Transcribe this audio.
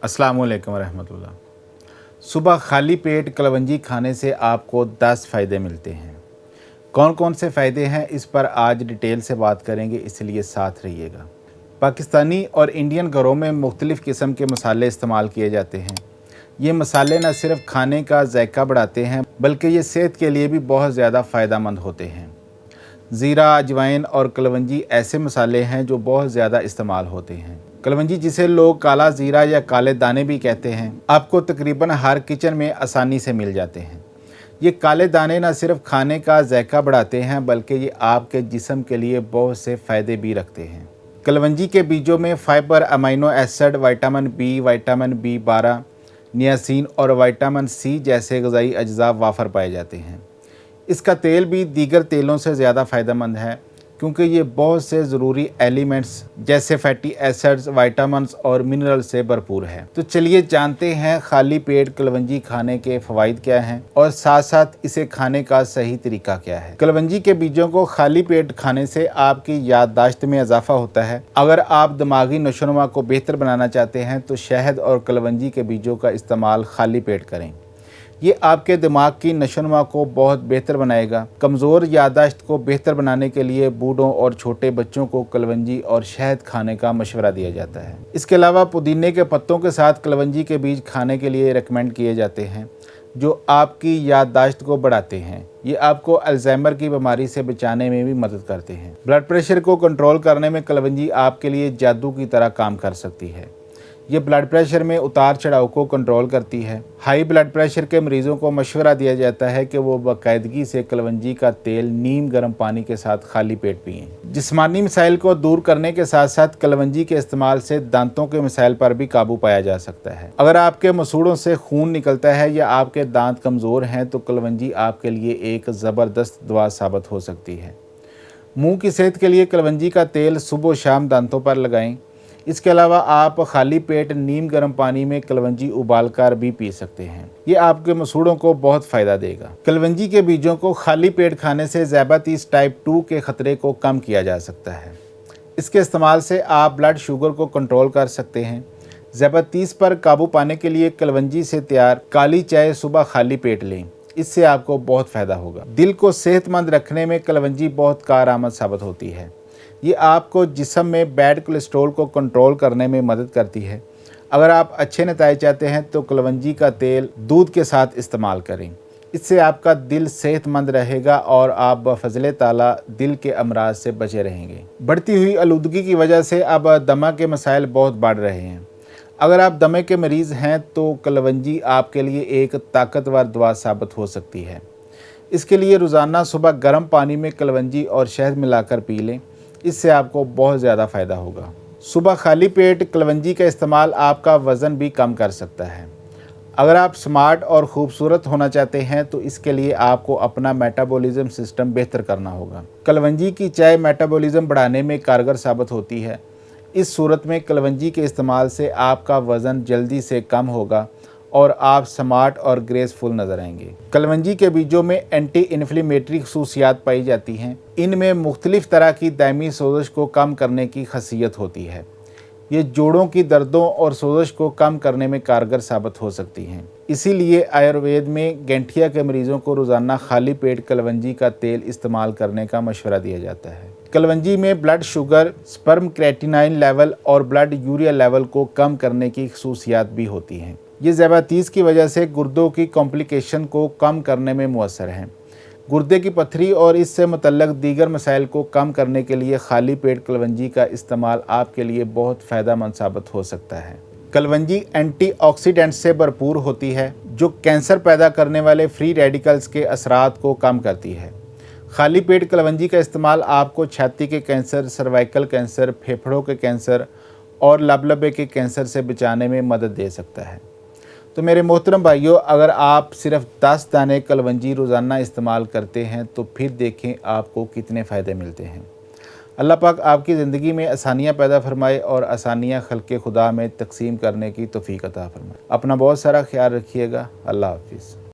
अस्सलाम वालेकुम रहमतुल्लाह। सुबह खाली पेट कलवंजी खाने से आपको 10 फ़ायदे मिलते हैं। कौन कौन से फ़ायदे हैं इस पर आज डिटेल से बात करेंगे, इसलिए साथ रहिएगा। पाकिस्तानी और इंडियन घरों में मुख्तलिफ़ किस्म के मसाले इस्तेमाल किए जाते हैं। ये मसाले न सिर्फ खाने का जायका बढ़ाते हैं बल्कि ये सेहत के लिए भी बहुत ज़्यादा फ़ायदेमंद होते हैं। ज़ीरा, अजवाइन और कलवंजी ऐसे मसाले हैं जो बहुत ज़्यादा इस्तेमाल होते हैं। कलवंजी, जिसे लोग काला ज़ीरा या काले दाने भी कहते हैं, आपको तकरीबन हर किचन में आसानी से मिल जाते हैं। ये काले दाने न सिर्फ खाने का जायका बढ़ाते हैं बल्कि ये आपके जिस्म के लिए बहुत से फ़ायदे भी रखते हैं। कलवंजी के बीजों में fibre, amino acid, vitamin B, vitamin बी12, नियासिन और विटामिन सी जैसे ग़िज़ाई अज्जा वाफर पाए जाते हैं। इसका तेल भी दीगर तेलों से ज़्यादा फ़ायदेमंद है क्योंकि ये बहुत से ज़रूरी एलिमेंट्स जैसे फैटी एसिड्स, विटामिन्स और मिनरल से भरपूर है। तो चलिए जानते हैं खाली पेट कलवंजी खाने के फ़वाइद क्या हैं और साथ साथ इसे खाने का सही तरीका क्या है। कलवंजी के बीजों को खाली पेट खाने से आपकी याददाश्त में इजाफा होता है। अगर आप दिमागी नशोनुमा को बेहतर बनाना चाहते हैं तो शहद और कलवंजी के बीजों का इस्तेमाल खाली पेट करें। ये आपके दिमाग की नशोनुमा को बहुत बेहतर बनाएगा। कमज़ोर याददाश्त को बेहतर बनाने के लिए बूढ़ों और छोटे बच्चों को कलवंजी और शहद खाने का मशवरा दिया जाता है। इसके अलावा पुदीने के पत्तों के साथ कलवंजी के बीज खाने के लिए रेकमेंड किए जाते हैं जो आपकी याददाश्त को बढ़ाते हैं। ये आपको अल्जाइमर की बीमारी से बचाने में भी मदद करते हैं। ब्लड प्रेशर को कंट्रोल करने में कलवंजी आपके लिए जादू की तरह काम कर सकती है। ये ब्लड प्रेशर में उतार चढ़ाव को कंट्रोल करती है। हाई ब्लड प्रेशर के मरीजों को मशवरा दिया जाता है कि वो बाकायदगी से कलवंजी का तेल नीम गर्म पानी के साथ खाली पेट पिएं। जिस्मानी मसाइल को दूर करने के साथ साथ कलवंजी के इस्तेमाल से दांतों के मसाइल पर भी काबू पाया जा सकता है। अगर आपके मसूड़ों से खून निकलता है या आपके दांत कमज़ोर हैं तो कलवंजी आपके लिए एक ज़बरदस्त दवा साबित हो सकती है। मुँह की सेहत के लिए कलवंजी का तेल सुबह शाम दांतों पर लगाएं। इसके अलावा आप खाली पेट नीम गर्म पानी में कलवंजी उबालकर भी पी सकते हैं। ये आपके मसूड़ों को बहुत फ़ायदा देगा। कलवंजी के बीजों को खाली पेट खाने से ज़ियादतीस टाइप 2 के ख़तरे को कम किया जा सकता है। इसके इस्तेमाल से आप ब्लड शुगर को कंट्रोल कर सकते हैं। ज़ियादतीस पर काबू पाने के लिए कलवंजी से तैयार काली चाय सुबह खाली पेट लें। इससे आपको बहुत फ़ायदा होगा। दिल को सेहतमंद रखने में कलवंजी बहुत कारआमद साबित होती है। ये आपको जिस्म में बैड कोलेस्ट्रॉल को कंट्रोल करने में मदद करती है। अगर आप अच्छे नतीजे चाहते हैं तो कलवंजी का तेल दूध के साथ इस्तेमाल करें। इससे आपका दिल सेहतमंद रहेगा और आप बफज़ल ताला दिल के अमराज से बचे रहेंगे। बढ़ती हुई आलूदगी की वजह से अब दमा के मसाइल बहुत बढ़ रहे हैं। अगर आप दमे के मरीज़ हैं तो कलवंजी आपके लिए एक ताकतवर दवा साबित हो सकती है। इसके लिए रोज़ाना सुबह गर्म पानी में कलवंजी और शहद मिलाकर पी लें। इससे आपको बहुत ज़्यादा फ़ायदा होगा। सुबह खाली पेट कलवंजी का इस्तेमाल आपका वज़न भी कम कर सकता है। अगर आप स्मार्ट और ख़ूबसूरत होना चाहते हैं तो इसके लिए आपको अपना मेटाबॉलिज्म सिस्टम बेहतर करना होगा। कलवंजी की चाय मेटाबॉलिज्म बढ़ाने में कारगर साबित होती है। इस सूरत में कलवंजी के इस्तेमाल से आपका वज़न जल्दी से कम होगा और आप स्मार्ट और ग्रेसफुल नज़र आएंगे। कलवंजी के बीजों में एंटी इन्फ्लेमेटरी खसूसियात पाई जाती हैं। इनमें मुख्तलिफ़ तरह की दायमी सोजिश को कम करने की खसीयत होती है। ये जोड़ों की दर्दों और सोजिश को कम करने में कारगर साबित हो सकती हैं। इसीलिए आयुर्वेद में गैंठिया के मरीज़ों को रोज़ाना खाली पेट कलवंजी का तेल इस्तेमाल करने का मशवरा दिया जाता है। कलवंजी में blood sugar, sperm creatinine level और ब्लड यूरिया लेवल को कम करने की खसूसियात भी होती हैं। ये ज़ियादतीस की वजह से गुर्दों की कॉम्प्लिकेशन को कम करने में मुअस्सर हैं। गुर्दे की पथरी और इससे मुतल्लक दीगर मसाइल को कम करने के लिए खाली पेट कलवंजी का इस्तेमाल आपके लिए बहुत फ़ायदेमंद साबित हो सकता है। कलवंजी एंटीऑक्सीडेंट से भरपूर होती है जो कैंसर पैदा करने वाले फ्री रेडिकल्स के असरात को कम करती है। खाली पेट कलवंजी का इस्तेमाल आपको छाती के कैंसर, सर्वाइकल कैंसर, फेफड़ों के कैंसर और लबलबे के कैंसर से बचाने में मदद दे सकता है। तो मेरे मोहतरम भाइयों, अगर आप सिर्फ 10 दाने कलवंजी रोज़ाना इस्तेमाल करते हैं तो फिर देखें आपको कितने फ़ायदे मिलते हैं। अल्लाह पाक आपकी ज़िंदगी में आसानियाँ पैदा फरमाए और आसानियाँ खल्क़े खुदा में तकसीम करने की तौफ़ीक़ अता फरमाए। अपना बहुत सारा ख्याल रखिएगा। अल्लाह हाफ़िज़।